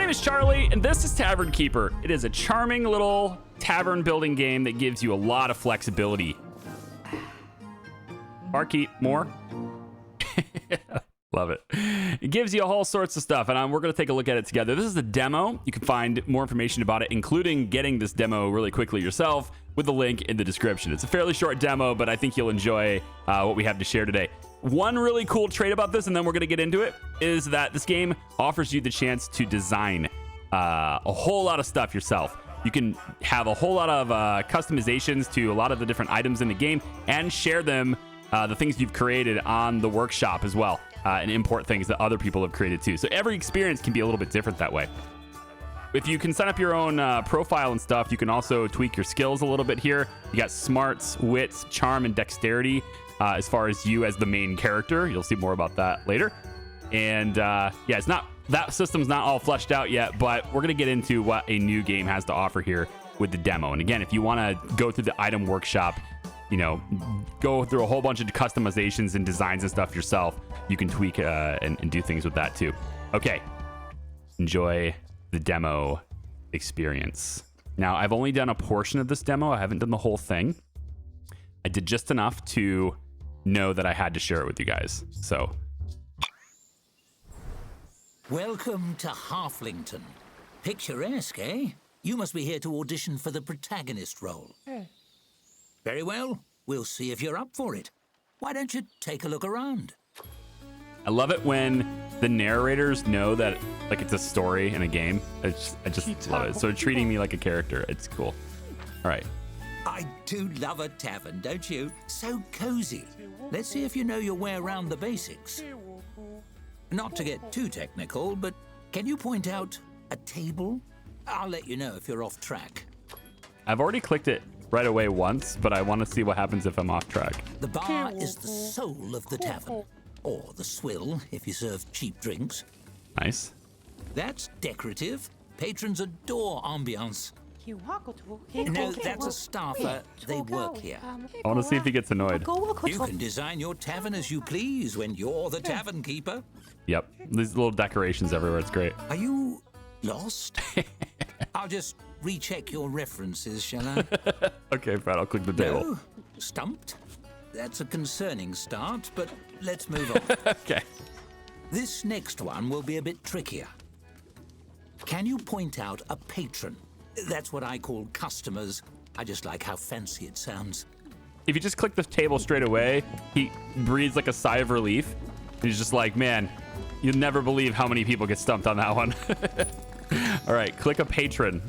name is Charlie, and this is Tavern Keeper. It is a charming little tavern building game that gives you a lot of flexibility. Barkeep, more? Love it. It gives you all sorts of stuff, and we're going to take a look at it together. This is the demo. You can find more information about it, including getting this demo really quickly yourself with the link in the description. It's a fairly short demo, but I think you'll enjoy what we have to share today. One really cool trait about this, and then we're going to get into it, is that this game offers you the chance to design a whole lot of stuff yourself. You can have a whole lot of customizations to a lot of the different items in the game and share them, the things you've created, on the workshop as well, and import things that other people have created too. So every experience can be a little bit different that way. If you can set up your own profile and stuff, you can also tweak your skills a little bit here. You got smarts, wits, charm, and dexterity as far as you as the main character. You'll see more about that later. And yeah, it's not, that system's not all fleshed out yet, but we're going to get into what a new game has to offer here with the demo. And again, if you want to go through the item workshop, you know, go through a whole bunch of customizations and designs and stuff yourself, you can tweak and do things with that too. Okay, enjoy the demo experience. Now, I've only done a portion of this demo. I haven't done the whole thing. I did just enough to know that I had to share it with you guys. So, welcome to Halflington. Picturesque, eh? You must be here to audition for the protagonist role. Very well. We'll see if you're up for it. Why don't you take a look around? I love it when the narrators know that, like, it's a story in a game. I just love it. So treating me like a character. It's cool. All right. I do love a tavern, don't you? So cozy. Let's see if you know your way around the basics. Not to get too technical, but can you point out a table? I'll let you know if you're off track. I've already clicked it right away once, but I want to see what happens if I'm off track. The bar is the soul of the tavern. Or the swill, if you serve cheap drinks. Nice. That's decorative. Patrons adore ambiance. No, that's a staffer. They work here. I want to see if he gets annoyed. You can design your tavern as you please when you're the tavern keeper. Yep. These little decorations everywhere. It's great. Are you lost? I'll just recheck your references, shall I? Okay, Brad, I'll click the table. No? Stumped? That's a concerning start, but let's move on. Okay. This next one will be a bit trickier. Can you point out a patron? That's what I call customers. I just like how fancy it sounds. If you just click the table straight away, he breathes like a sigh of relief. He's just like, man, you'll never believe how many people get stumped on that one. All right, click a patron.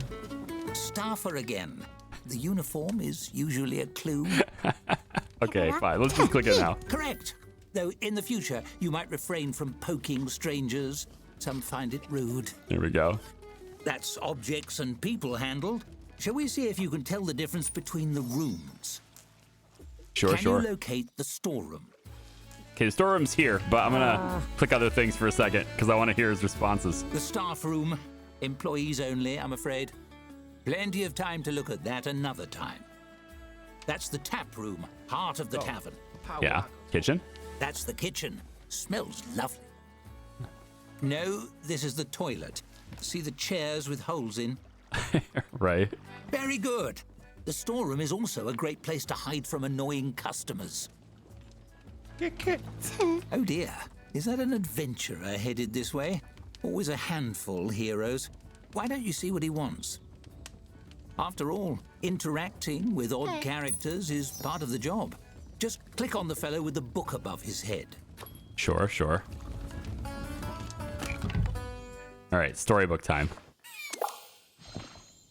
Staffer again. The uniform is usually a clue. Okay, fine. Let's just click it now. Correct. Though in the future, you might refrain from poking strangers. Some find it rude. There we go. That's objects and people handled. Shall we see if you can tell the difference between the rooms? Sure. Can you locate the storeroom? Okay, the storeroom's here, but I'm gonna click other things for a second because I want to hear his responses. The staff room. Employees only, I'm afraid. Plenty of time to look at that another time. That's the tap room, heart of the tavern. Yeah, kitchen. That's the kitchen. Smells lovely. No, this is the toilet. See the chairs with holes in? Right. Very good. The storeroom is also a great place to hide from annoying customers. Oh dear, is that an adventurer headed this way? Always a handful, heroes. Why don't you see what he wants? After all, interacting with odd characters is part of the job. Just click on the fellow with the book above his head. Sure. All right, storybook time.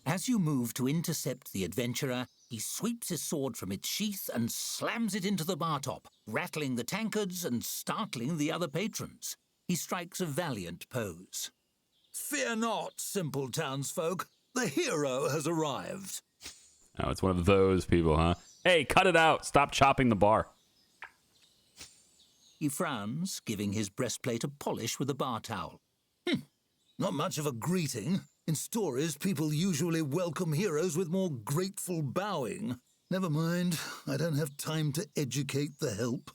As you move to intercept the adventurer, he sweeps his sword from its sheath and slams it into the bar top, rattling the tankards and startling the other patrons. He strikes a valiant pose. Fear not, simple townsfolk. The hero has arrived. Oh, it's one of those people, huh? Hey, cut it out. Stop chopping the bar. He frowns, giving his breastplate a polish with a bar towel. Not much of a greeting. In stories, people usually welcome heroes with more grateful bowing. Never mind, I don't have time to educate the help.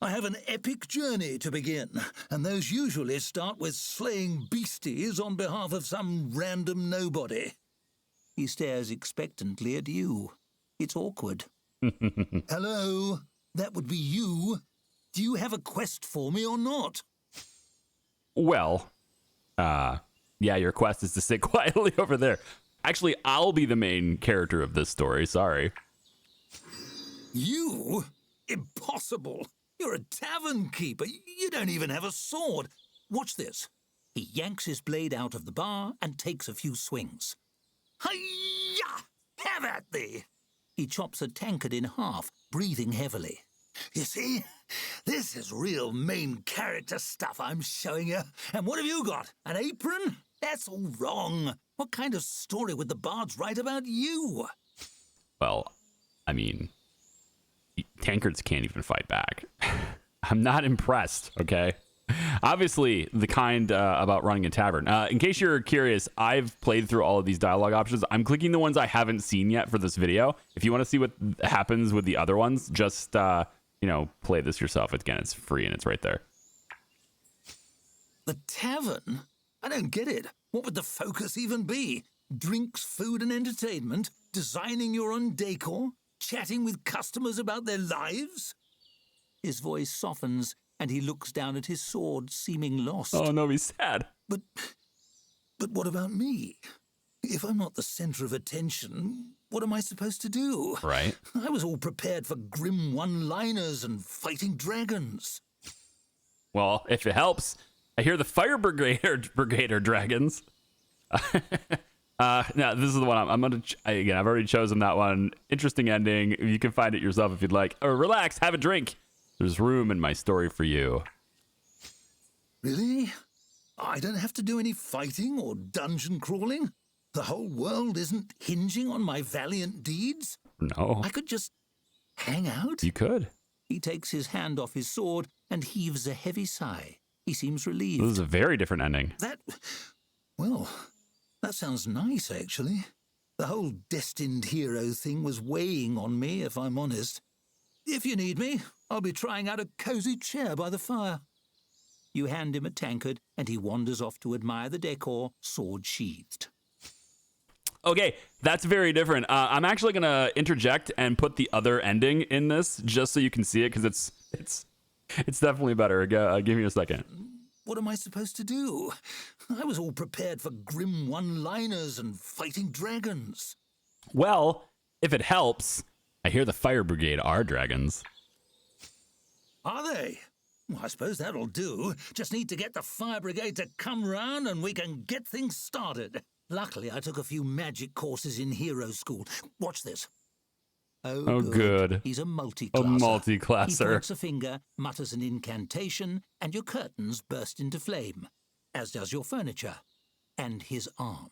I have an epic journey to begin, and those usually start with slaying beasties on behalf of some random nobody. He stares expectantly at you. It's awkward. Hello? That would be you. Do you have a quest for me or not? Well, yeah, your quest is to sit quietly over there. Actually, I'll be the main character of this story. Sorry. You? Impossible. You're a tavern keeper. You don't even have a sword. Watch this. He yanks his blade out of the bar and takes a few swings. Hi-ya! Have at thee! He chops a tankard in half, breathing heavily. You see? This is real main character stuff I'm showing you. And what have you got? An apron? That's all wrong. What kind of story would the bards write about you? Well, I mean, tankards can't even fight back. I'm not impressed, okay? Obviously, the kind about running a tavern. In case you're curious, I've played through all of these dialogue options. I'm clicking the ones I haven't seen yet for this video. If you want to see what happens with the other ones, just, play this yourself. Again, it's free and it's right there. The tavern? I don't get it. What would the focus even be? Drinks, food, and entertainment? Designing your own decor? Chatting with customers about their lives? His voice softens, and he looks down at his sword, seeming lost. Oh, no, he's sad. But what about me? If I'm not the center of attention, what am I supposed to do? Right. I was all prepared for grim one-liners and fighting dragons. Well, if it helps, I hear the fire brigade are dragons. Now, this is the one I'm going to... Again, I've already chosen that one. Interesting ending. You can find it yourself if you'd like. Or relax, have a drink. There's room in my story for you. Really? I don't have to do any fighting or dungeon crawling? The whole world isn't hinging on my valiant deeds? No. I could just hang out? You could. He takes his hand off his sword and heaves a heavy sigh. He seems relieved. This is a very different ending. Well, that sounds nice, actually. The whole destined hero thing was weighing on me, if I'm honest. If you need me, I'll be trying out a cozy chair by the fire. You hand him a tankard, and he wanders off to admire the decor, sword sheathed. Okay, that's very different. I'm actually going to interject and put the other ending in this, just so you can see it, because it's definitely better. Give me a second. What am I supposed to do? I was all prepared for grim one-liners and fighting dragons. Well, if it helps, I hear the fire brigade are dragons. Are they? Well, I suppose that'll do. Just need to get the fire brigade to come round and we can get things started. Luckily, I took a few magic courses in hero school. Watch this. Oh, good. He's a multi-classer. A multi-classer. He points a finger, mutters an incantation, and your curtains burst into flame, as does your furniture, and his arm.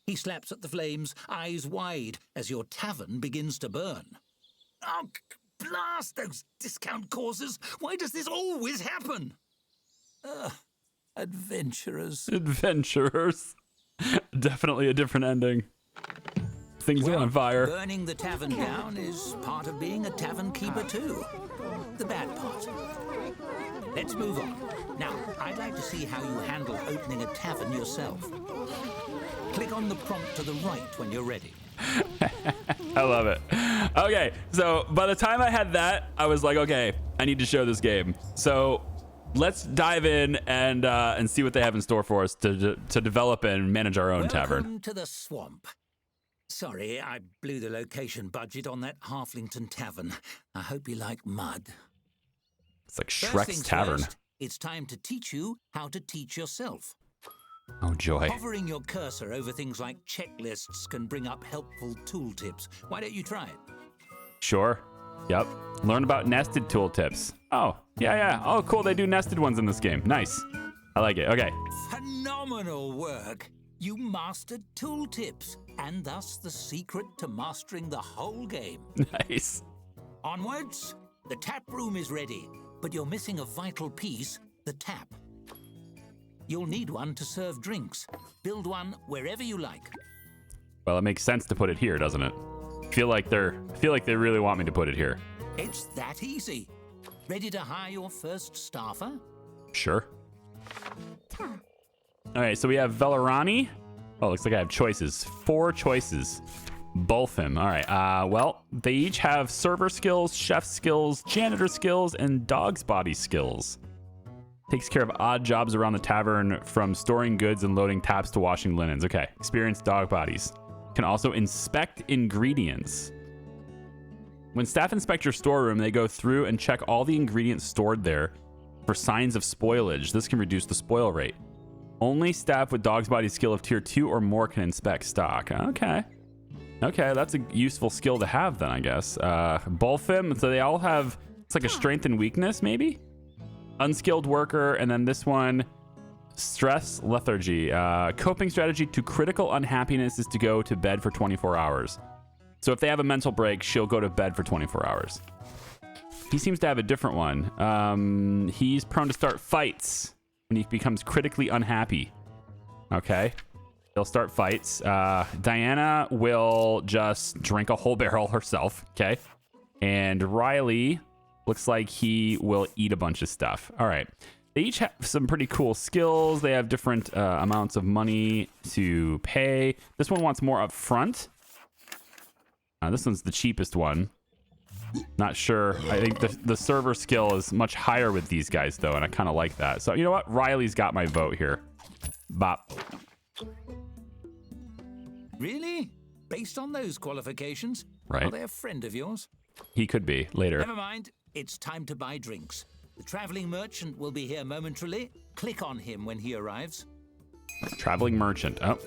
He slaps at the flames, eyes wide, as your tavern begins to burn. Oh, blast those discount courses! Why does this always happen? Adventurers. Adventurers. Definitely a different ending. Things are on fire. Burning the tavern down is part of being a tavern keeper too. The bad part. Let's move on. Now, I'd like to see how you handle opening a tavern yourself. Click on the prompt to the right when you're ready. I love it. Okay, so by the time I had that, I was like, okay, I need to show this game. So let's dive in and see what they have in store for us to develop and manage our own tavern. Welcome to the swamp. Sorry, I blew the location budget on that Halflington tavern. I hope you like mud. It's like Shrek's tavern. First, it's time to teach you how to teach yourself. Oh, joy. Hovering your cursor over things like checklists can bring up helpful tooltips. Why don't you try it? Sure. Yep. Learn about nested tooltips. Oh, yeah. Oh, cool. They do nested ones in this game. Nice. I like it. Okay. Phenomenal work. You mastered tooltips, and thus the secret to mastering the whole game. Nice. Onwards. The tap room is ready, but you're missing a vital piece, the tap. You'll need one to serve drinks. Build one wherever you like. Well, it makes sense to put it here, doesn't it? I feel like they really want me to put it here. It's that easy. Ready to hire your first staffer? Sure. All right, so we have Velarani. Oh, looks like I have choices. 4 choices. Bulfim. All right. Well, they each have server skills, chef skills, janitor skills, and dog's body skills. Takes care of odd jobs around the tavern, from storing goods and loading taps to washing linens. Okay. Experienced dog bodies. Can also inspect ingredients. When staff inspect your storeroom, they go through and check all the ingredients stored there for signs of spoilage. This can reduce the spoil rate. Only staff with dog's body skill of tier 2 or more can inspect stock. Okay. Okay, that's a useful skill to have then, I guess. Bulfim, so they all have, it's like a strength and weakness, maybe? Unskilled worker, and then this one, stress lethargy. Coping strategy to critical unhappiness is to go to bed for 24 hours. So if they have a mental break, she'll go to bed for 24 hours. He seems to have a different one. He's prone to start fights when he becomes critically unhappy. Okay. They'll start fights. Diana will just drink a whole barrel herself. Okay. And Riley looks like he will eat a bunch of stuff. All right. They each have some pretty cool skills. They have different amounts of money to pay. This one wants more up front. This one's the cheapest one. Not sure. I think the server skill is much higher with these guys, though, and I kind of like that. So, you know what? Riley's got my vote here. Bop. Really? Based on those qualifications? Right. Are they a friend of yours? He could be later. Never mind. It's time to buy drinks. The traveling merchant will be here momentarily. Click on him when he arrives. Traveling merchant. Oh,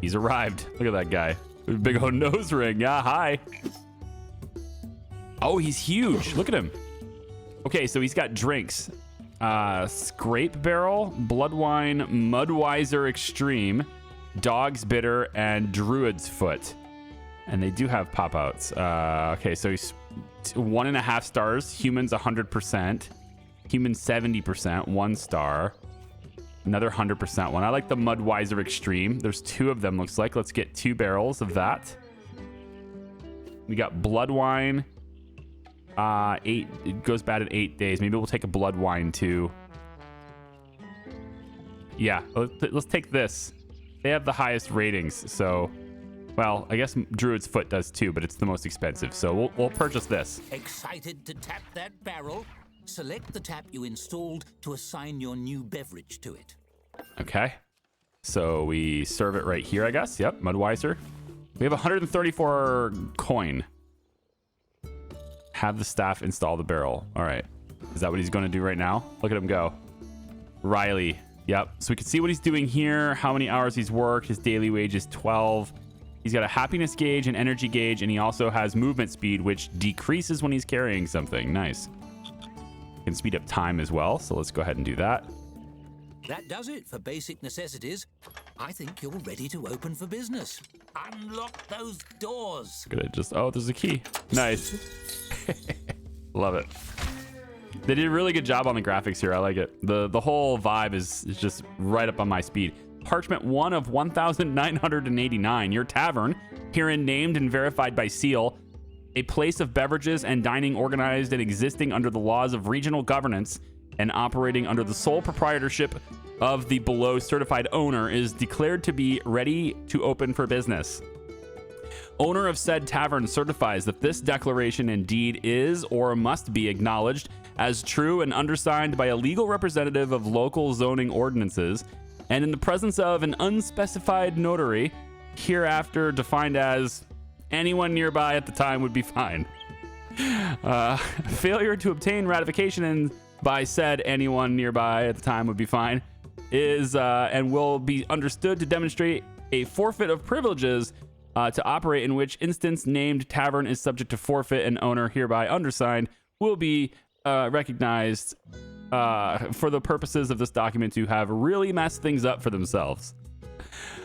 he's arrived. Look at that guy. Big old nose ring. Yeah, hi. Oh, he's huge. Look at him. Okay, so he's got drinks. Scrape Barrel, Blood Wine, Mudweiser Extreme, Dog's Bitter, and Druid's Foot. And they do have pop-outs. Okay, so he's 1.5 stars. Humans 100%. Humans 70%. 1 star. Another 100% one. I like the Mudweiser Extreme. There's 2 of them, looks like. Let's get 2 barrels of that. We got Blood Wine. 8. It goes bad in 8 days. Maybe we'll take a Blood Wine too. Yeah, let's take this. They have the highest ratings, so... Well, I guess Druid's Foot does too, but it's the most expensive, so we'll purchase this. Excited to tap that barrel? Select the tap you installed to assign your new beverage to it. Okay. So we serve it right here, I guess. Yep, Mudweiser. We have 134 coin. Have the staff install the barrel. All right. Is that what he's going to do right now? Look at him go. Riley. Yep. So we can see what he's doing here, how many hours he's worked. His daily wage is 12. He's got a happiness gauge, an energy gauge, and he also has movement speed, which decreases when he's carrying something. Nice. Can speed up time as well, so let's go ahead and do that. That does it for basic necessities. I think you're ready to open for business. Unlock those doors. Good. Oh, there's a key. Nice. Love it. They did a really good job on the graphics here. I like it. The whole vibe is just right up on my speed. Parchment 1 of 1,989. Your tavern, herein named and verified by seal, a place of beverages and dining organized and existing under the laws of regional governance and operating under the sole proprietorship of the below certified owner, is declared to be ready to open for business. Owner of said tavern certifies that this declaration indeed is or must be acknowledged as true and undersigned by a legal representative of local zoning ordinances, and in the presence of an unspecified notary, hereafter defined as anyone nearby at the time would be fine. Failure to obtain ratification and by said anyone nearby at the time would be fine is and will be understood to demonstrate a forfeit of privileges to operate, in which instance named tavern is subject to forfeit, and owner hereby undersigned will be recognized for the purposes of this document to have really messed things up for themselves.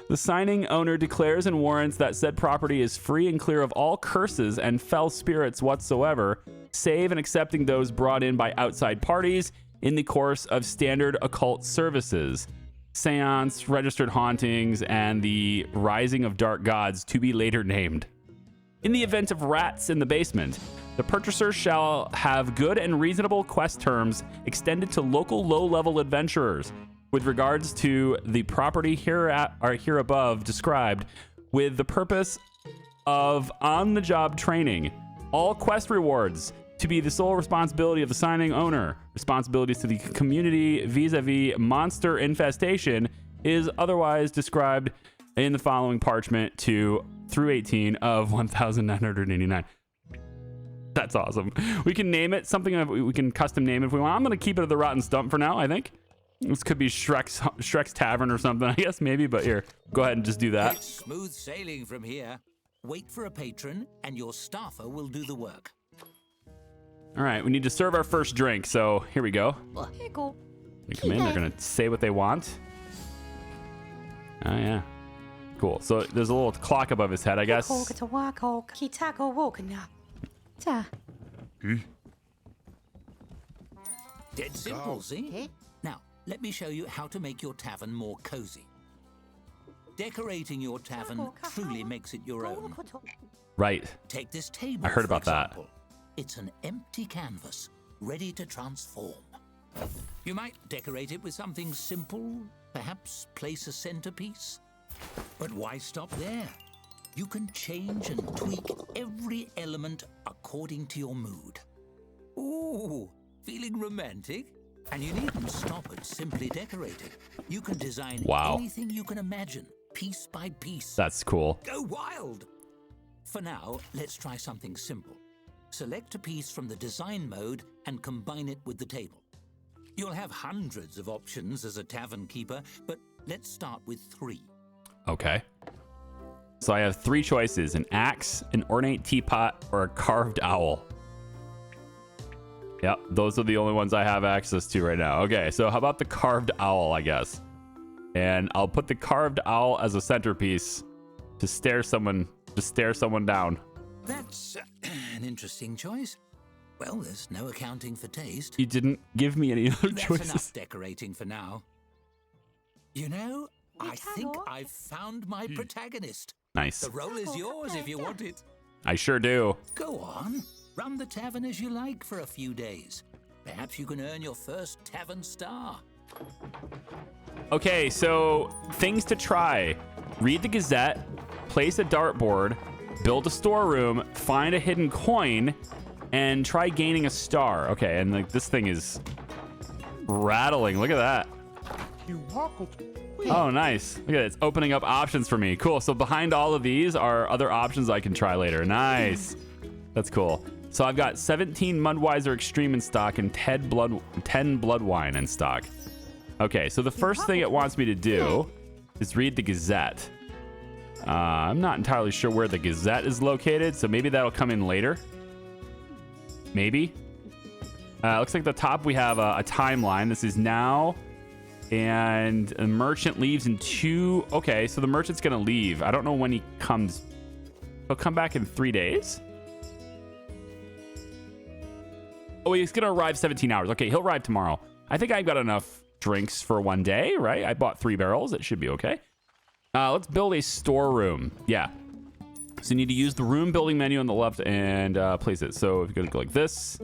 The signing owner declares and warrants that said property is free and clear of all curses and fell spirits whatsoever, save and excepting those brought in by outside parties in the course of standard occult services, seance, registered hauntings, and the rising of dark gods to be later named. In the event of rats in the basement, The purchaser shall have good and reasonable quest terms extended to local low-level adventurers. With regards to the property here above described, with the purpose of on-the-job training, all quest rewards to be the sole responsibility of the signing owner. Responsibilities to the community vis-a-vis monster infestation is otherwise described in the following parchment 2 through 18 of 1,989. That's awesome. We can name it something that we can custom name if we want. I'm going to keep it at the Rotten Stump for now, I think. This could be Shrek's Tavern or something, I guess, maybe. But here, go ahead and just do that. It's smooth sailing from here. Wait for a patron, and your staffer will do the work. All right, we need to serve our first drink. So here we go. They come in. They're going to say what they want. Oh, yeah. Cool. So there's a little clock above his head, I guess. Dead simple, see? Now, let me show you how to make your tavern more cozy. Decorating your tavern truly makes it your own. Right. Take this table, I heard about that. It's an empty canvas, ready to transform. You might decorate it with something simple, perhaps place a centerpiece. But why stop there? You can change and tweak every element according to your mood. Ooh, feeling romantic? And you needn't stop at simply decorating. You can design anything you can imagine, piece by piece. That's cool. Go wild! For now, let's try something simple. Select a piece from the design mode and combine it with the table. You'll have hundreds of options as a tavern keeper, but let's start with 3. Okay. So I have 3 choices: an axe, an ornate teapot, or a carved owl. Yep, those are the only ones I have access to right now. Okay, so how about the carved owl, I guess? And I'll put the carved owl as a centerpiece to stare someone down. That's an interesting choice. Well, there's no accounting for taste. You didn't give me any other choices. That's enough decorating for now. You know, I think I've found my protagonist. Nice. The role is yours if you want it. I sure do. Go on. Run the tavern as you like for a few days. Perhaps you can earn your first tavern star. Okay, so things to try. Read the Gazette, place a dartboard, build a storeroom, find a hidden coin, and try gaining a star. Okay, and like this thing is rattling. Look at that. Oh, nice. Look at it. It's opening up options for me. Cool. So behind all of these are other options I can try later. Nice. That's cool. So I've got 17 Mudweiser Extreme in stock and 10 Blood Wine in stock. Okay, so the first thing it wants me to do is read the Gazette. I'm not entirely sure where the Gazette is located, so maybe that'll come in later. Maybe. Looks like at the top we have a timeline. This is now, and the merchant leaves in 2. Okay, so the merchant's gonna leave. I don't know when he comes. He'll come back in 3 days. Oh, he's gonna arrive 17 hours. Okay, he'll arrive tomorrow. I think I've got enough drinks for 1 day, right? I bought 3 barrels. It should be okay. Let's build a storeroom. Yeah. So you need to use the room building menu on the left and place it. So if you're gonna go like this,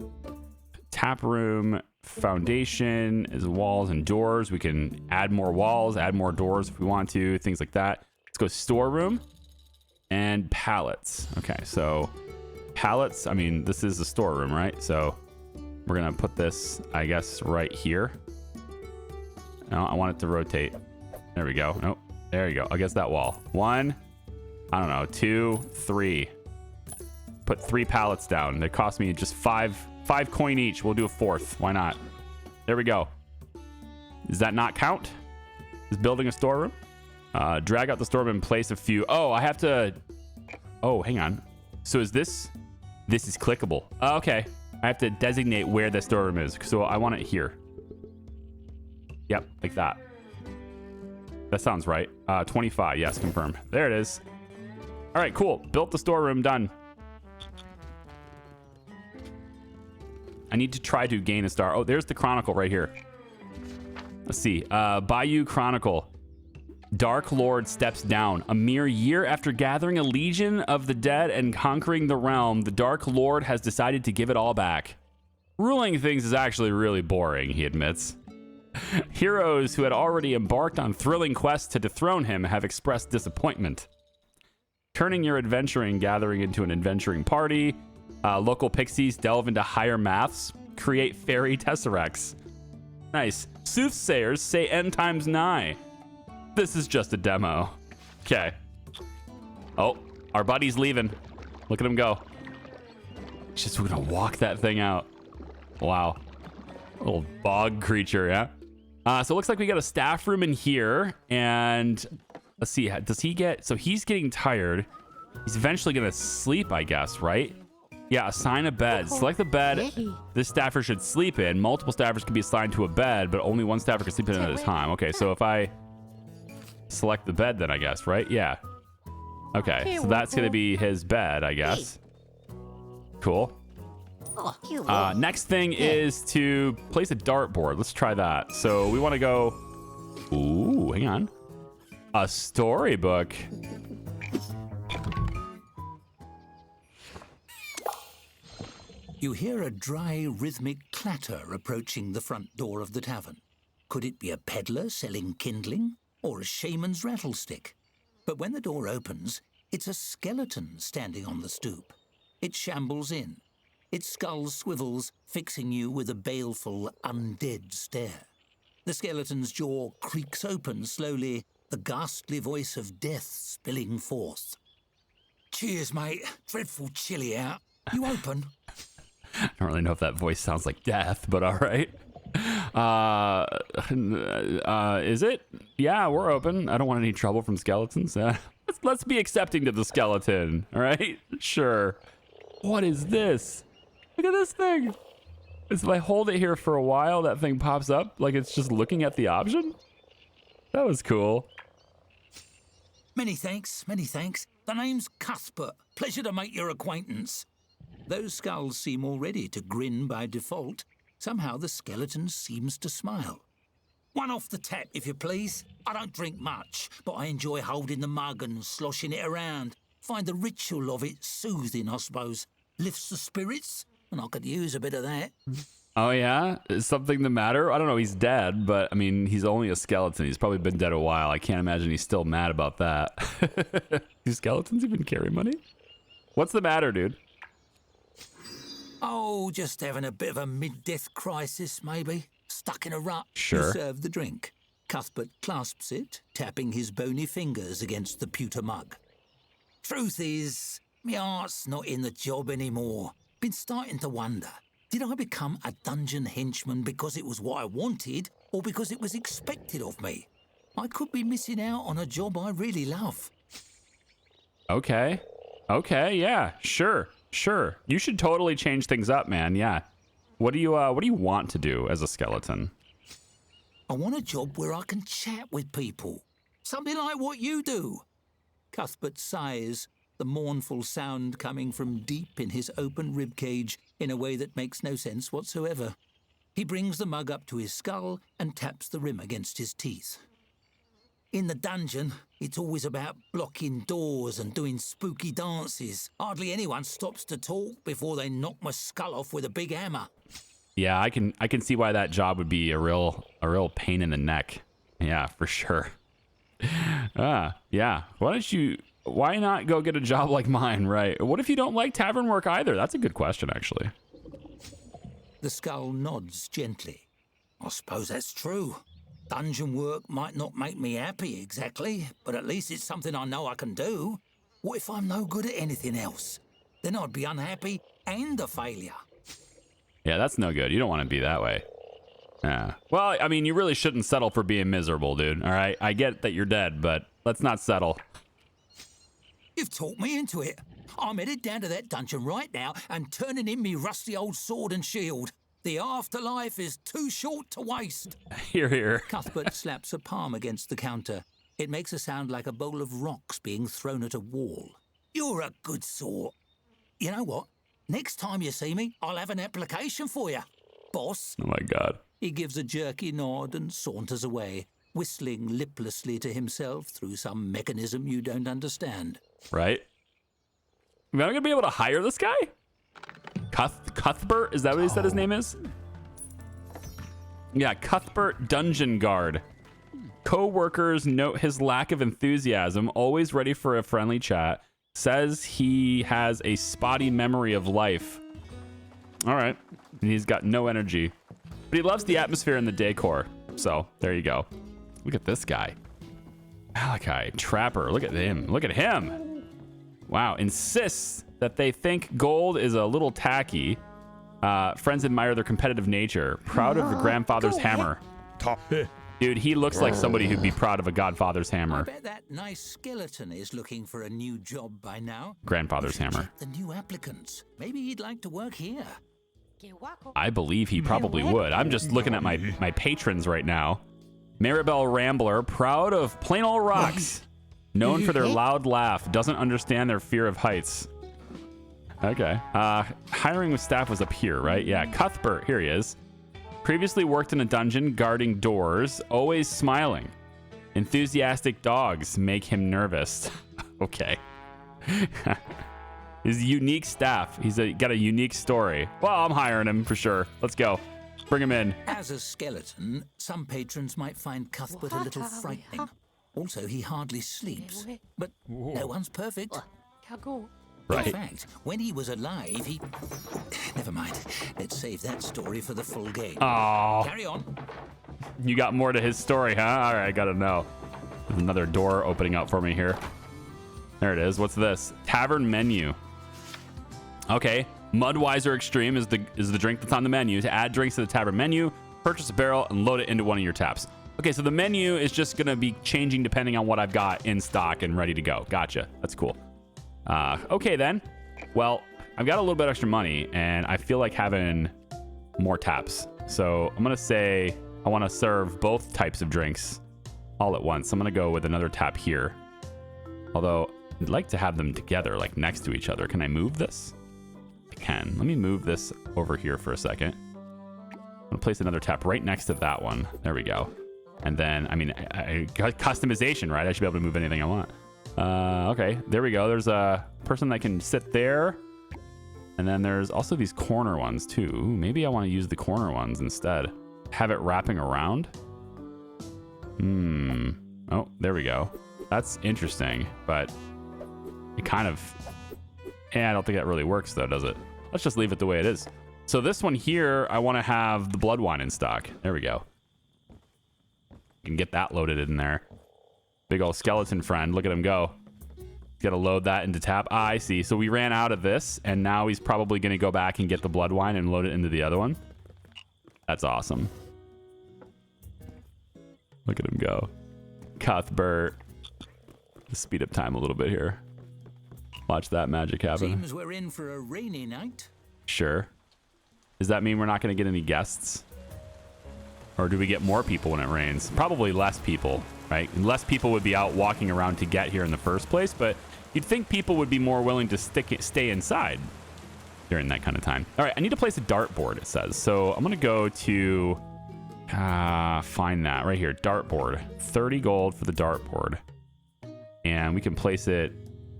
tap room, foundation is walls and doors. We can add more walls, add more doors if we want to, things like that. Let's go storeroom and pallets. Okay, so pallets, I mean, this is a storeroom, right? So we're gonna put this, I guess, right here. No, I want it to rotate. There we go. Nope. There you go. I guess that wall. 1, I don't know, 2, 3. Put 3 pallets down. They cost me just 5 coin each. We'll do a 4th. Why not? There we go. Does that not count? Is building a storeroom? Drag out the storeroom and place a few. Oh, I have to. Oh, hang on. So is this? This is clickable. Okay. I have to designate where the storeroom is. So I want it here. Yep, like that. That sounds right. 25. Yes, confirm. There it is. All right, cool. Built the storeroom. Done. I need to try to gain a star. Oh, there's the Chronicle right here. Let's see. Bayou Chronicle. Dark Lord steps down. A mere year after gathering a legion of the dead and conquering the realm, the Dark Lord has decided to give it all back. Ruling things is actually really boring, he admits. Heroes who had already embarked on thrilling quests to dethrone him have expressed disappointment. Turning your adventuring gathering into an adventuring party, local pixies delve into higher maths, create fairy tesseracts. Nice. Soothsayers say end times nigh. This is just a demo. Okay. Oh, our buddy's leaving. Look at him go. Just gonna walk that thing out. Wow. Little bog creature, yeah? So it looks like we got a staff room in here. And let's see, does he get... So he's getting tired. He's eventually gonna sleep, I guess, right? Yeah, assign a bed. Select the bed this staffer should sleep in. Multiple staffers can be assigned to a bed, but only one staffer can sleep in at a time. Okay, so if I select the bed then, I guess, right? Yeah. Okay, so that's gonna be his bed, I guess. Cool. Next thing is to place a dartboard. Let's try that. So we want to go... Ooh, hang on. A storybook. You hear a dry, rhythmic clatter approaching the front door of the tavern. Could it be a peddler selling kindling or a shaman's rattlestick? But when the door opens, it's a skeleton standing on the stoop. It shambles in. Its skull swivels, fixing you with a baleful, undead stare. The skeleton's jaw creaks open slowly, the ghastly voice of death spilling forth. Cheers, mate. Dreadful chilly out. You open? I don't really know if that voice sounds like death, but all right. Is it? Yeah, we're open. I don't want any trouble from skeletons. Let's be accepting to the skeleton, all right? Sure. What is this? Look at this thing. If I hold it here for a while, that thing pops up like it's just looking at the option. That was cool. Many thanks, many thanks. The name's Cuthbert. Pleasure to make your acquaintance. Those skulls seem already to grin by default. Somehow the skeleton seems to smile. One off the tap, if you please. I don't drink much, but I enjoy holding the mug and sloshing it around. Find the ritual of it soothing, I suppose. Lifts the spirits, and I could use a bit of that. Oh, yeah? Is something the matter? I don't know. He's dead, but, I mean, he's only a skeleton. He's probably been dead a while. I can't imagine he's still mad about that. Do skeletons even carry money? What's the matter, dude? Oh, just having a bit of a mid-death crisis, maybe. Stuck in a rut. Sure. You serve the drink. Cuthbert clasps it, tapping his bony fingers against the pewter mug. Truth is, my heart's not in the job anymore. Been starting to wonder, did I become a dungeon henchman because it was what I wanted, or because it was expected of me? I could be missing out on a job I really love. Okay. Okay, yeah, sure. Sure. You should totally change things up, man. Yeah. What do you want to do as a skeleton? I want a job where I can chat with people. Something like what you do. Cuthbert sighs, the mournful sound coming from deep in his open ribcage in a way that makes no sense whatsoever. He brings the mug up to his skull and taps the rim against his teeth. In the dungeon, it's always about blocking doors and doing spooky dances. Hardly anyone stops to talk before they knock my skull off with a big hammer. Yeah, I can see why that job would be a real pain in the neck. Yeah, for sure. Yeah. Why not go get a job like mine, right? What if you don't like tavern work either? That's a good question, actually. The skull nods gently. I suppose that's true. Dungeon work might not make me happy exactly, but at least it's something I know I can do. What if I'm no good at anything else? Then I'd be unhappy and a failure. Yeah, that's no good. You don't want to be that way. Yeah. Well, I mean, you really shouldn't settle for being miserable, dude. All right? I get that you're dead, but let's not settle. You've talked me into it. I'm headed down to that dungeon right now and turning in me rusty old sword and shield. The afterlife is too short to waste. Hear, hear. Cuthbert slaps a palm against the counter. It makes a sound like a bowl of rocks being thrown at a wall. You're a good sort. You know what? Next time you see me, I'll have an application for you. Boss. Oh, my God. He gives a jerky nod and saunters away, whistling liplessly to himself through some mechanism you don't understand. Right? Am I going to be able to hire this guy? Cuthbert? Is that what he said his name is? Yeah, Cuthbert Dungeon Guard. Co-workers note his lack of enthusiasm, always ready for a friendly chat. Says he has a spotty memory of life. All right. And he's got no energy. But he loves the atmosphere and the decor. So, there you go. Look at this guy. Malachi, Trapper. Look at him. Look at him. Wow. Insists that they think gold is a little tacky. Friends admire their competitive nature. Proud of the grandfather's hammer. Dude, he looks like somebody who'd be proud of a godfather's hammer. I bet that nice skeleton is looking for a new job by now. Grandfather's hammer. Check the new applicants. Maybe he'd like to work here. I believe he probably would. I'm just looking at my patrons right now. Maribel Rambler, proud of plain old rocks. Known for their loud laugh. Doesn't understand their fear of heights. Okay. Hiring with staff was up here, right? Yeah. Cuthbert, here he is. Previously worked in a dungeon guarding doors, always smiling. Enthusiastic dogs make him nervous. Okay. His unique staff. He's got a unique story. Well, I'm hiring him for sure. Let's go. Bring him in. As a skeleton, some patrons might find Cuthbert a little frightening. Also, he hardly sleeps. But no one's perfect. Right. In fact, when he was alive, he... Never mind. Let's save that story for the full game. Oh. Carry on. You got more to his story, huh? All right, gotta know. There's another door opening up for me here. There it is. What's this? Tavern menu. Okay. Mudweiser Extreme is the drink that's on the menu. To add drinks to the tavern menu, purchase a barrel and load it into one of your taps. Okay, so the menu is just gonna be changing depending on what I've got in stock and ready to go. Gotcha. That's cool. Okay then. Well, I've got a little bit extra money and I feel like having more taps. So I'm gonna say I want to serve both types of drinks all at once. I'm gonna go with another tap here. Although I'd like to have them together, like next to each other. Can I move this? I can. Let me move this over here for a second. I'm gonna place another tap right next to that one. There we go. And then, I mean, I got customization, right? I should be able to move anything I want. Okay, there we go. There's a person that can sit there. And then there's also these corner ones too. Ooh, maybe I want to use the corner ones instead. Have it wrapping around. Oh, there we go. That's interesting, but it kind of... I don't think that really works though, does it? Let's just leave it the way it is. So this one here, I want to have the blood wine in stock. There we go. You can get that loaded in there. Big old skeleton friend. Look at him go. Got to load that into tap. Ah, I see. So we ran out of this, and now he's probably going to go back and get the blood wine and load it into the other one. That's awesome. Look at him go. Cuthbert. Let's speed up time a little bit here. Watch that magic happen. Seems we're in for a rainy night. Sure. Does that mean we're not going to get any guests? Or do we get more people when it rains? Probably less people, right? And less people would be out walking around to get here in the first place, but you'd think people would be more willing to stay inside during that kind of time. All right, I need to place a dartboard, it says. So I'm going to go to find that right here, dartboard. 30 gold for the dartboard. And we can place it,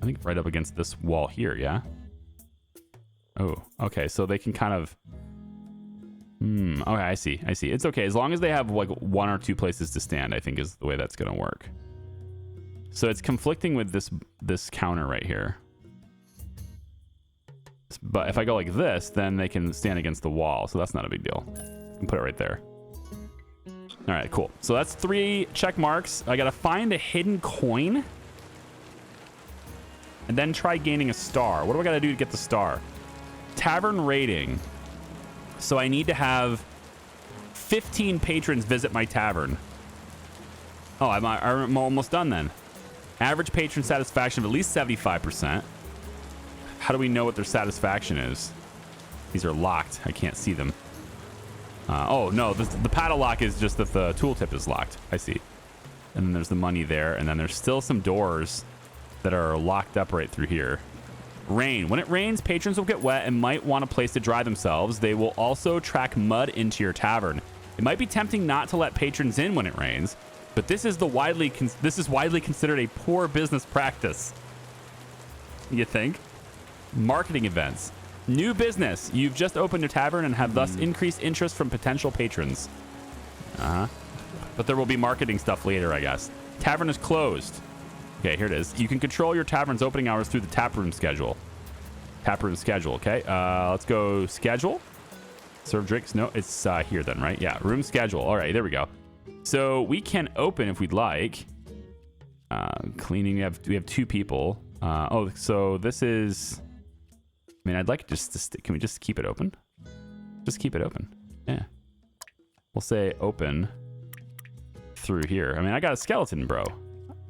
I think, right up against this wall here, yeah? Oh, okay, so they can kind of... okay, I see. It's okay. As long as they have like one or two places to stand, I think is the way that's going to work. So it's conflicting with this counter right here. But if I go like this, then they can stand against the wall. So that's not a big deal. I can put it right there. All right, cool. So that's 3 check marks. I got to find a hidden coin. And then try gaining a star. What do I got to do to get the star? Tavern rating. So I need to have 15 patrons visit my tavern. Oh, I'm almost done then. Average patron satisfaction of at least 75%. How do we know what their satisfaction is? These are locked. I can't see them. Oh, no. The padlock is just that the tooltip is locked. I see. And then there's the money there. And then there's still some doors that are locked up right through here. Rain. When it rains, patrons will get wet and might want a place to dry themselves. They will also track mud into your tavern. It might be tempting not to let patrons in when it rains. But this is widely considered a poor business practice. You think? Marketing events. New business. You've just opened your tavern and have thus increased interest from potential patrons. But there will be marketing stuff later, I guess. Tavern is closed. Okay, here it is. You can control your tavern's opening hours through the taproom schedule. Taproom schedule, okay. Let's go schedule. Serve drinks. No, it's here then, right? Yeah, room schedule. All right, there we go. So we can open if we'd like. Cleaning, we have 2 people. Oh, so this is... I mean, I'd like just to... Can we just keep it open? Just keep it open. Yeah. We'll say open through here. I mean, I got a skeleton, bro.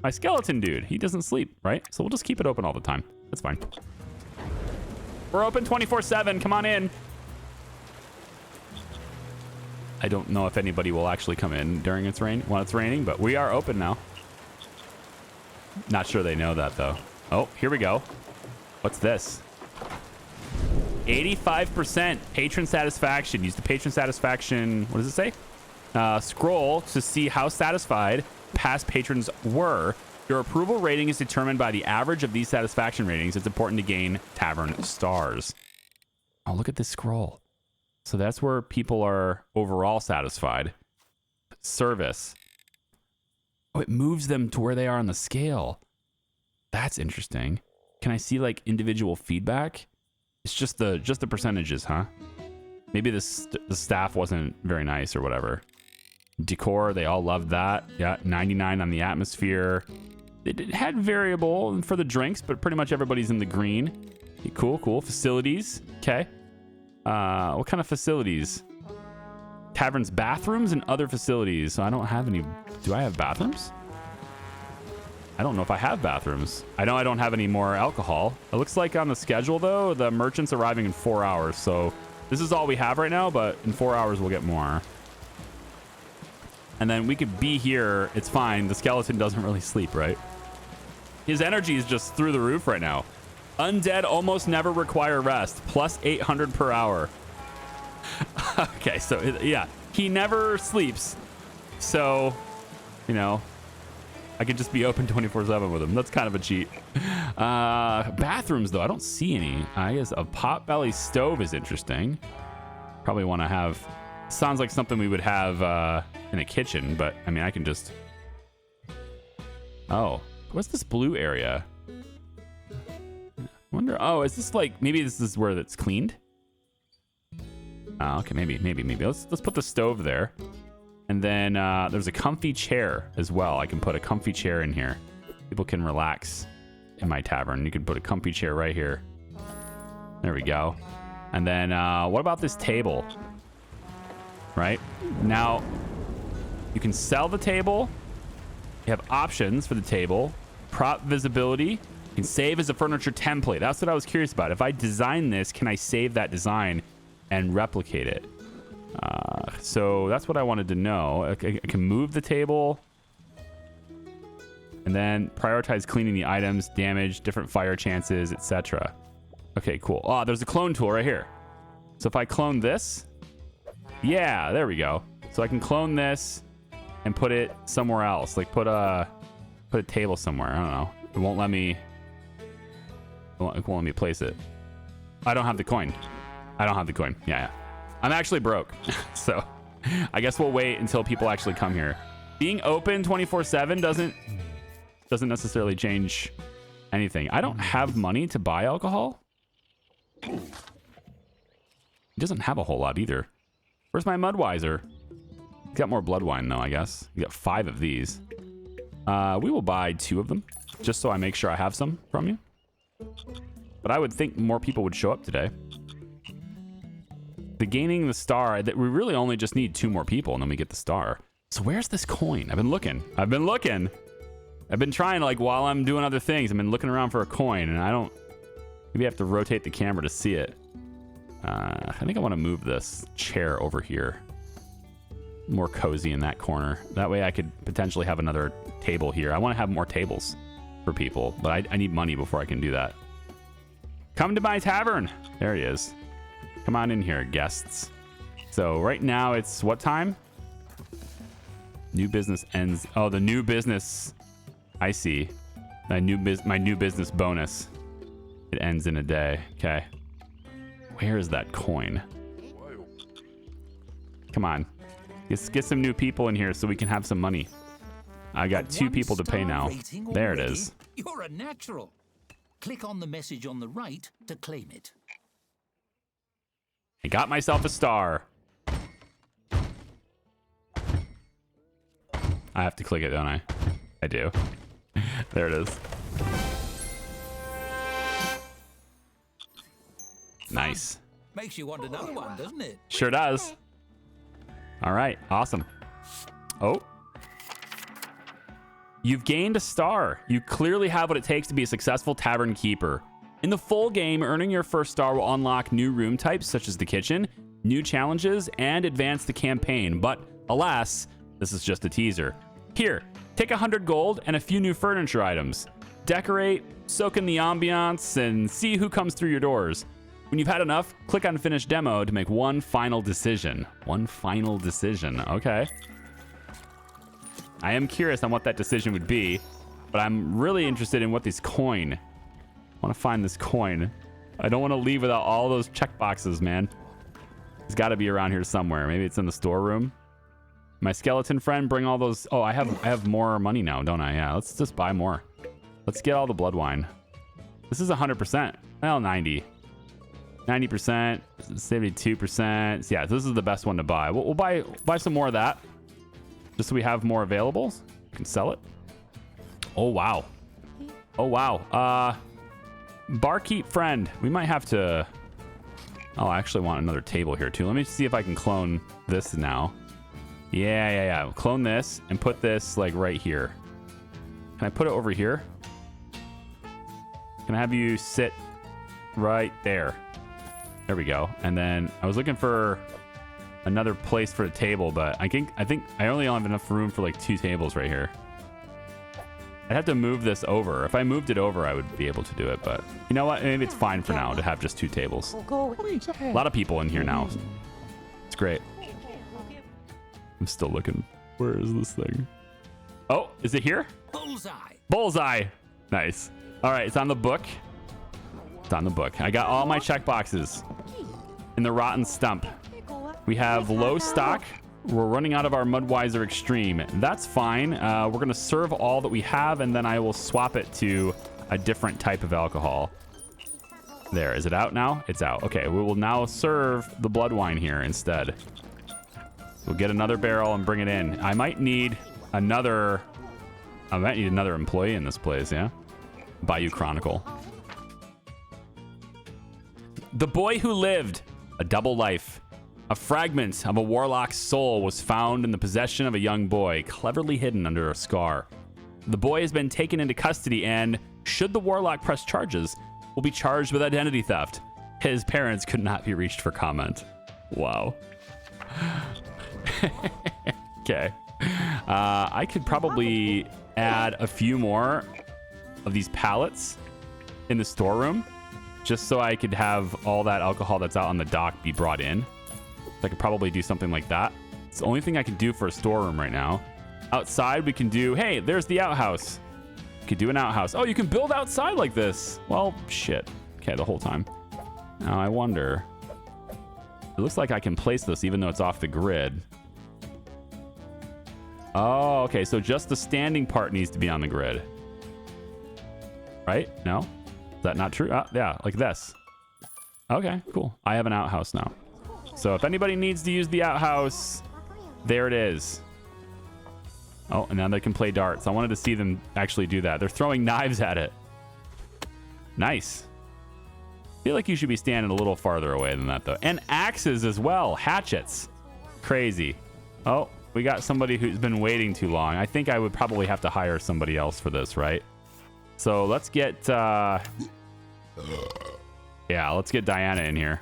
My skeleton dude, he doesn't sleep, right? So we'll just keep it open all the time. That's fine. We're open 24/7. Come on in. I don't know if anybody will actually come in during when it's raining, but we are open now. Not sure they know that though. Oh, here we go. What's this? 85% patron satisfaction. Use the patron satisfaction. What does it say? Scroll to see how satisfied past patrons were. Your approval rating is determined by the average of these satisfaction ratings. It's important to gain tavern stars. Oh, look at this scroll. So that's where people are overall satisfied. Service. Oh, it moves them to where they are on the scale. That's interesting. Can I see like individual feedback? It's just the percentages, huh? Maybe the staff wasn't very nice or whatever. Decor, they all loved that. Yeah, 99 on the atmosphere. It had variable for the drinks, but pretty much everybody's in the green. Okay, cool. Facilities. Okay. What kind of facilities? Tavern's bathrooms and other facilities. So I don't have any. Do I have bathrooms? I don't know if I have bathrooms. I know I don't have any more alcohol. It looks like on the schedule, though, the merchant's arriving in 4 hours. So this is all we have right now, but in 4 hours, we'll get more. And then we could be here. It's fine. The skeleton doesn't really sleep, right? His energy is just through the roof right now. Undead almost never require rest. Plus 800 per hour. Okay, so yeah, he never sleeps. So, you know, I could just be open 24/7 with him. That's kind of a cheat. Bathrooms, though, I don't see any. I guess a potbelly stove is interesting. Probably want to have... Sounds like something we would have in a kitchen, but I mean, I can just... Oh, what's this blue area? Wonder... Oh, is this like... Maybe this is where it's cleaned? Oh, okay, maybe. Let's put the stove there. And then there's a comfy chair as well. I can put a comfy chair in here. People can relax in my tavern. You can put a comfy chair right here. There we go. And then what about this table? Right? Now, you can sell the table. You have options for the table. Prop visibility. You can save as a furniture template. That's what I was curious about. If I design this, can I save that design and replicate it? So that's what I wanted to know. I can move the table. And then prioritize cleaning the items, damage, different fire chances, etc. Okay, cool. Oh, there's a clone tool right here. So if I clone this... Yeah, there we go. So I can clone this and put it somewhere else. Like put a table somewhere. I don't know. It won't let me... It won't let me place it. I don't have the coin. Yeah. I'm actually broke. So I guess we'll wait until people actually come here. Being open 24/7 doesn't necessarily change anything. I don't have money to buy alcohol. He doesn't have a whole lot either. Where's my Mudweiser? He's got more blood wine though, I guess. We got 5 of these. We will buy 2 of them just so I make sure I have some from you. But I would think more people would show up today. The gaining the star, that we really only just need 2 more people and then we get the star. So where's this coin? I've been looking. I've been trying, like, while I'm doing other things, I've been looking around for a coin and I don't... Maybe I have to rotate the camera to see it. I think I want to move this chair over here. More cozy in that corner. That way I could potentially have another table here. I want to have more tables for people, but I need money before I can do that. Come to my tavern. There he is. Come on in here, guests. So right now it's what time? New business ends. Oh, the new business. I see. My new business bonus. It ends in a day. Okay. Where is that coin? Come on. Let's get some new people in here so we can have some money. I got 2 people to pay now. There it is. You're a natural. Click on the message on the right to claim it. I got myself a star. I have to click it, don't I? I do. There it is. Nice. Makes you want another one, doesn't it? Sure does. All right, awesome. Oh. You've gained a star. You clearly have what it takes to be a successful tavern keeper. In the full game, earning your first star will unlock new room types such as the kitchen, new challenges, and advance the campaign. But alas, this is just a teaser. Here, take 100 gold and a few new furniture items. Decorate, soak in the ambiance, and see who comes through your doors. When you've had enough, click on Finish Demo to make one final decision. One final decision, okay. I am curious on what that decision would be, but I'm really interested in what this coin. I want to find this coin. I don't want to leave without all those checkboxes, man. It's got to be around here somewhere. Maybe it's in the storeroom. My skeleton friend, bring all those. Oh, I have more money now, don't I? Yeah, let's just buy more. Let's get all the blood wine. This is 100%. Well, 90. 90%, 72%. Yeah, this is the best one to buy. We'll buy some more of that. Just so we have more available. You can sell it. Oh, wow. Oh, wow. Barkeep friend. We might have to... Oh, I actually want another table here, too. Let me see if I can clone this now. Yeah. Clone this and put this, like, right here. Can I put it over here? Can I have you sit right there? There we go. And then I was looking for another place for a table, but I think I only have enough room for like 2 tables right here. I'd have to move this over. If I moved it over, I would be able to do it, but you know what? Maybe it's fine for now to have just 2 tables. A lot of people in here now. It's great. I'm still looking. Where is this thing? Oh, is it here? Bullseye. Bullseye. Nice. All right, it's on the book. It's on the book. I got all my check boxes in the rotten stump. We have low stock. We're running out of our Mudweiser Extreme. That's fine. We're going to serve all that we have, and then I will swap it to a different type of alcohol. There. Is it out now? It's out. Okay, we will now serve the blood wine here instead. We'll get another barrel and bring it in. I might need another employee in this place, yeah? Bayou Chronicle. The Boy Who Lived, a double life. A fragment of a warlock's soul was found in the possession of a young boy, cleverly hidden under a scar. The boy has been taken into custody and, should the warlock press charges, will be charged with identity theft. His parents could not be reached for comment. Wow. Okay. I could probably add a few more of these pallets in the storeroom, just so I could have all that alcohol that's out on the dock be brought in. I could probably do something like that. It's the only thing I can do for a storeroom right now. Outside, we can do, hey, there's the outhouse. We could do an outhouse. Oh, you can build outside like this. Well, shit. Okay, the whole time. Now, I wonder. It looks like I can place this even though it's off the grid. Oh, okay. So just the standing part needs to be on the grid. Right? No? Is that not true? Yeah, like this. Okay, cool. I have an outhouse now. So if anybody needs to use the outhouse, there it is. Oh, and now they can play darts. I wanted to see them actually do that. They're throwing knives at it. Nice. I feel like you should be standing a little farther away than that, though. And axes as well. Hatchets. Crazy. Oh, we got somebody who's been waiting too long. I think I would probably have to hire somebody else for this, right? So let's get... yeah, let's get Diana in here.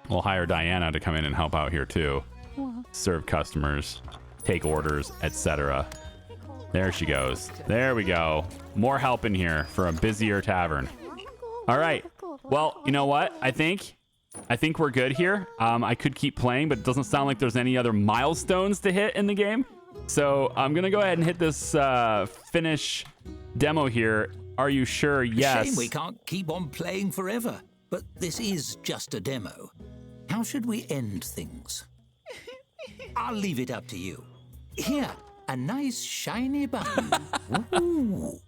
We'll hire Diana to come in and help out here too. Serve customers, take orders, etc. There she goes. There we go. More help in here for a busier tavern. All right. Well, you know what? I think we're good here. I could keep playing, but it doesn't sound like there's any other milestones to hit in the game. So I'm going to go ahead and hit this finish demo here. Are you sure? Yes. Shame we can't keep on playing forever, but this is just a demo. How should we end things? I'll leave it up to you. Here, a nice shiny button. Ooh.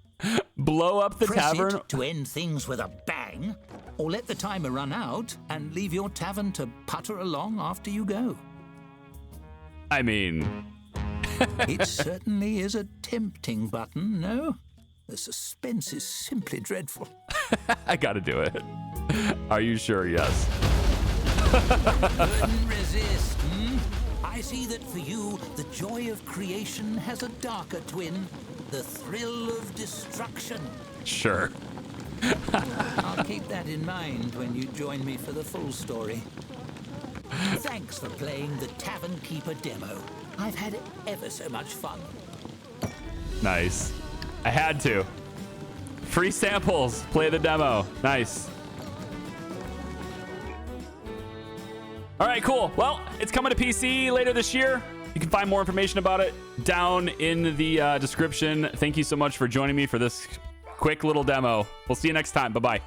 Blow up the Press tavern. it to end things with a bang, or let the timer run out and leave your tavern to putter along after you go. I mean, It certainly is a tempting button, no? The suspense is simply dreadful. I got to do it. Are you sure? Yes. Couldn't resist, hmm? I see that for you, the joy of creation has a darker twin, the thrill of destruction. Sure. I'll keep that in mind when you join me for the full story. Thanks for playing the Tavern Keeper demo. I've had ever so much fun. Nice. I had to. Free samples. Play the demo. Nice. All right, cool. Well, it's coming to PC later this year. You can find more information about it down in the description. Thank you so much for joining me for this quick little demo. We'll see you next time. Bye-bye.